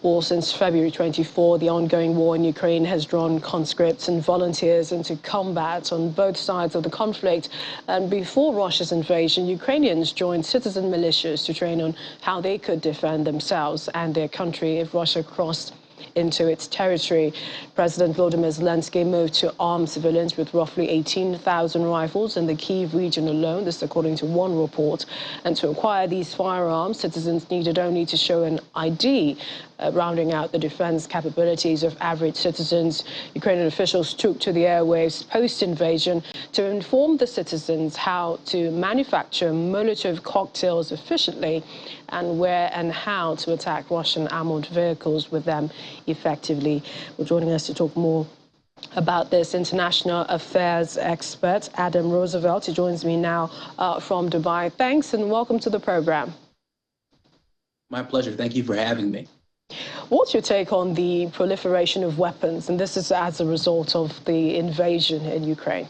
Well, since February 24, the ongoing war in Ukraine has drawn conscripts and volunteers into combat on both sides of the conflict. And before Russia's invasion, Ukrainians joined citizen militias to train on how they could defend themselves and their country if Russia crossed into its territory. President Volodymyr Zelensky moved to arm civilians with roughly 18,000 rifles in the Kyiv region alone, this according to one report. And to acquire these firearms, citizens needed only to show an ID, rounding out the defense capabilities of average citizens. Ukrainian officials took to the airwaves post-invasion to inform the citizens how to manufacture Molotov cocktails efficiently and where and how to attack Russian armored vehicles with them effectively. Well, joining us to talk more about this, international affairs expert Adam Roosevelt. He joins me now from Dubai. Thanks and welcome to the program. My pleasure. Thank you for having me. What's your take on the proliferation of weapons, and this is as a result of the invasion in Ukraine?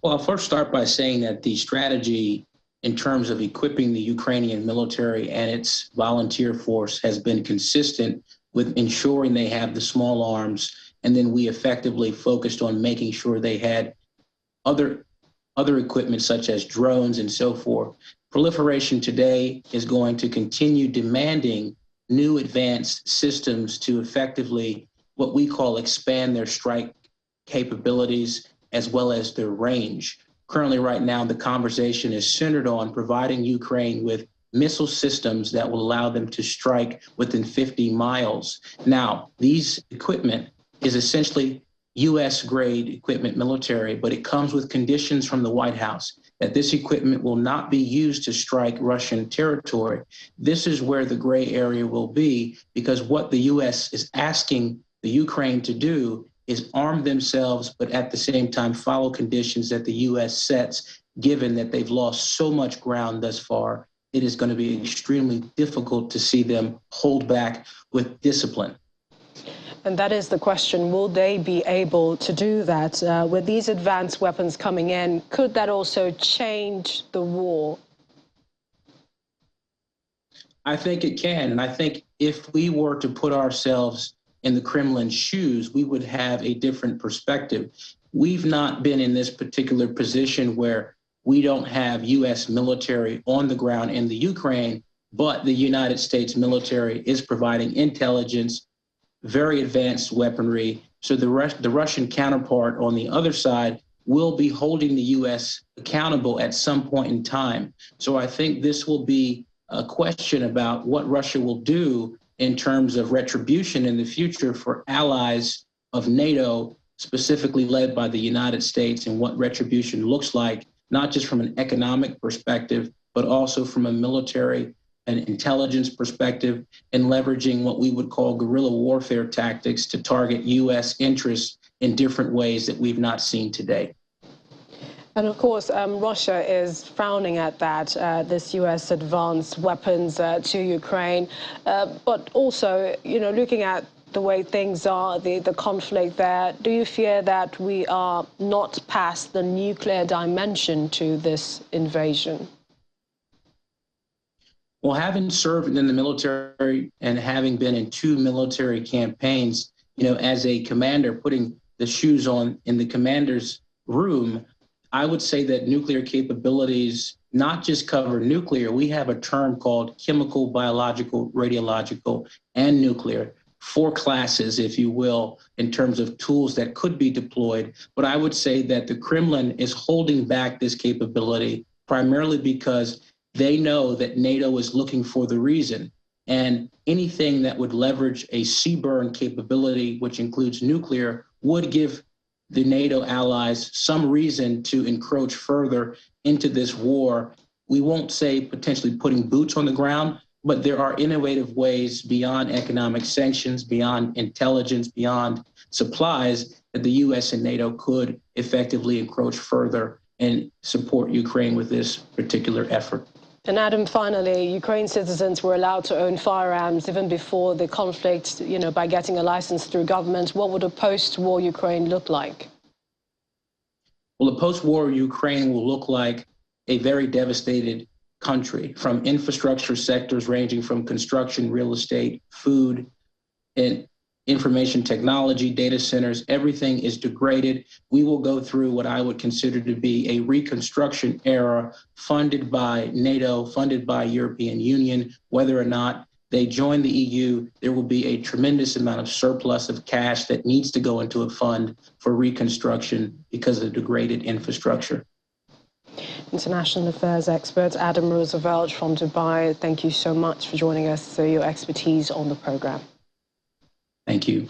Well, I'll first start by saying that the strategy in terms of equipping the Ukrainian military and its volunteer force has been consistent with ensuring they have the small arms, and then we effectively focused on making sure they had other equipment such as drones and so forth. Proliferation today is going to continue demanding new advanced systems to effectively what we call expand their strike capabilities as well as their range. Currently, right now, the conversation is centered on providing Ukraine with missile systems that will allow them to strike within 50 miles. Now, these equipment is essentially U.S.-grade equipment military, but it comes with conditions from the White House that this equipment will not be used to strike Russian territory. This is where the gray area will be, because what the U.S. is asking the Ukraine to do is arm themselves, but at the same time follow conditions that the U.S. sets, given that they've lost so much ground thus far. It is going to be extremely difficult to see them hold back with discipline. And that is the question, will they be able to do that? With these advanced weapons coming in, could that also change the war? I think it can. And I think if we were to put ourselves in the Kremlin's shoes, we would have a different perspective. We've not been in this particular position where we don't have U.S. military on the ground in the Ukraine, but the United States military is providing intelligence, very advanced weaponry. So the Russian counterpart on the other side will be holding the U.S. accountable at some point in time. So I think this will be a question about what Russia will do in terms of retribution in the future for allies of NATO, specifically led by the United States, and what retribution looks like, not just from an economic perspective, but also from a military and intelligence perspective, and leveraging what we would call guerrilla warfare tactics to target U.S. interests in different ways that we've not seen today. And of course, Russia is frowning at that, this U.S. advanced weapons to Ukraine. But also, you know, looking at the way things are, the conflict there, do you fear that we are not past the nuclear dimension to this invasion? Well, having served in the military and having been in 2 military campaigns, you know, as a commander, putting the shoes on in the commander's room, I would say that nuclear capabilities not just cover nuclear. We have a term called chemical, biological, radiological, and nuclear. 4 classes, if you will, in terms of tools that could be deployed. But I would say that the Kremlin is holding back this capability primarily because they know that NATO is looking for the reason. And anything that would leverage a CBRN capability, which includes nuclear, would give the NATO allies some reason to encroach further into this war. We won't say potentially putting boots on the ground, but there are innovative ways beyond economic sanctions, beyond intelligence, beyond supplies that the U.S. and NATO could effectively encroach further and support Ukraine with this particular effort. And Adam, finally, Ukraine citizens were allowed to own firearms even before the conflict, you know, by getting a license through government. What would a post-war Ukraine look like? Well, a post-war Ukraine will look like a very devastated country, from infrastructure sectors ranging from construction, real estate, food, and information technology, data centers. Everything is degraded. We will go through what I would consider to be a reconstruction era funded by NATO, funded by European Union. Whether or not they join the EU, there will be a tremendous amount of surplus of cash that needs to go into a fund for reconstruction because of degraded infrastructure. International affairs expert Adam Roosevelt from Dubai, thank you so much for joining us, your expertise on the program. Thank you.